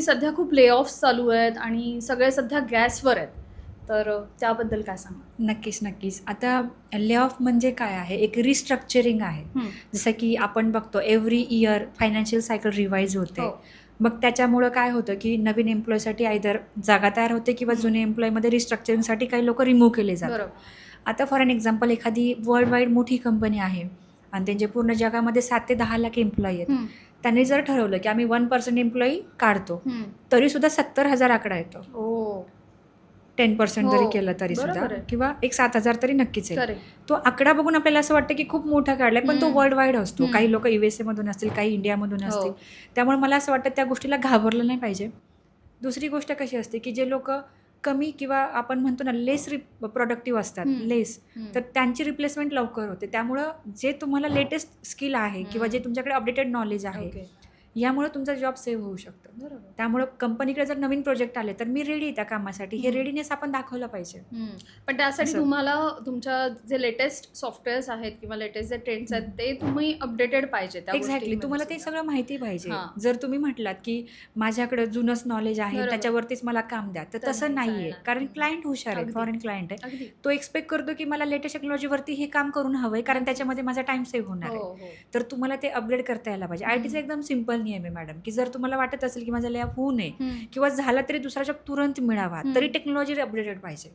की सध्या खूप ले ऑफ्स चालू आहेत आणि सगळे सध्या गॅसवर आहेत. तर त्याबद्दल काय सांगा? नक्कीच, नक्कीच. आता ले ऑफ म्हणजे काय आहे? एक रिस्ट्रक्चरिंग आहे. जसं की आपण बघतो every year financial cycle revise होते. हो. मग त्याच्यामुळं काय होतं, की नवीन एम्प्लॉयीसाठी आयदर जागा तयार होते किंवा जुने एम्प्लॉयीमध्ये रिस्ट्रक्चरिंगसाठी काही लोकं रिमूव्ह केले जातात. बरोबर. आता फॉर एन एक्झाम्पल एखादी वर्ल्ड वाईड मोठी कंपनी आहे आणि त्यांचे पूर्ण जगामध्ये 7 ते 10 लाख एम्प्लॉयी आहेत. त्यांनी जर ठरवलं, की आम्ही 1% एम्प्लॉयी काढतो, तरीसुद्धा 70,000 आकडा येतो. ओ. 10% हो, जरी केलं तरी सुद्धा बरोबर आहे. किंवा एक 7,000 तरी नक्कीच येईल. करेक्ट. तो आकडा बघून आपल्याला असं वाटतं की खूप मोठा काढलाय, पण तो वर्ल्ड वाईड असतो. हम्म. काही लोक USA मधून असतील, काही इंडियामधून हो. असतील. त्यामुळे मला असं वाटतं त्या गोष्टीला घाबरलं नाही पाहिजे. दुसरी गोष्ट कशी असते की जे लोक कमी किंवा आपण म्हणतो ना लेस प्रोडक्टिव्ह असतात, लेस, तर त्यांची रिप्लेसमेंट लवकर होते. त्यामुळं जे तुम्हाला लेटेस्ट स्किल आहे किंवा जे तुमच्याकडे अपडेटेड नॉलेज आहे, ओके. यामुळे तुमचा जॉब सेव्ह होऊ शकतो. बरोबर. त्यामुळं कंपनीकडे जर नवीन प्रोजेक्ट आले तर मी रेडी आहे त्या कामासाठी. हे रेडीनेस आपण दाखवलं पाहिजे. पण त्यासाठी असं. तुम्हाला तुमच्या जे लेटेस्ट सॉफ्टवेअर्स आहेत किंवा लेटेस्ट जे ट्रेंड्स आहेत ते तुम्ही अपडेटेड पाहिजे त्या एक्झॅक्टली. गोष्टींमध्ये तुम्हाला ते सुद्धा. सगळं माहिती पाहिजे. हां. जर तुम्ही म्हटलात की माझ्याकडे जुनंच नॉलेज आहे, बरोबर. त्याच्यावरतीच मला काम द्या, तर तर तसं नाही नाहीये. चालणार. कारण क्लायंट हुशार आहे, अगदी. फॉरेन क्लायंट आहे. अगदी. तो एक्सपेक्ट करतो की मला लेटेस्ट टेक्नॉलॉजीवरती हे काम करून हवंय, कारण त्याच्यामध्ये माझा टाइम सेव्ह होणार हो, आहे. हो. तर तुम्हाला ते अपग्रेड करता यायला पाहिजे. आयटीचा एकदम सिंपल नियम आहे मॅडम, की जर तुम्हाला वाटत असेल की माझा ले ऑफ होऊ नये किंवा झाला तरी दुसरा जॉब तुरंत मिळावा, तरी टेक्नॉलॉजी अपडेटेड पाहिजे.